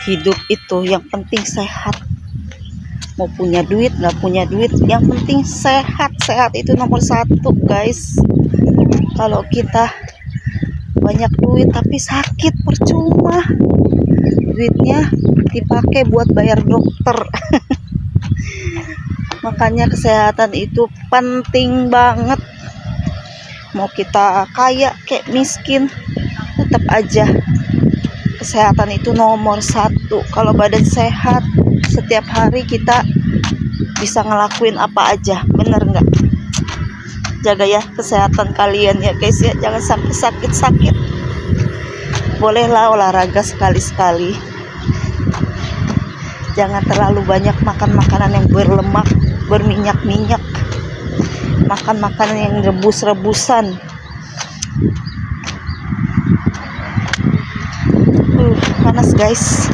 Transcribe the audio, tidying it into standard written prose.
Hidup itu yang penting sehat. Mau punya duit nggak punya duit, yang penting sehat. Sehat itu nomor satu, guys. Kalau kita banyak duit tapi sakit, percuma. Duitnya dipakai buat bayar dokter. Makanya kesehatan itu penting banget. Mau kita kaya kayak miskin, tetap aja kesehatan itu nomor satu. Kalau badan sehat, setiap hari kita bisa ngelakuin apa aja, bener nggak? Jaga ya kesehatan kalian ya guys ya, jangan sampai sakit-sakit. Bolehlah olahraga sekali-sekali, jangan terlalu banyak makan makanan yang berlemak, berminyak-minyak, makan makanan yang rebus-rebusan. Panas guys.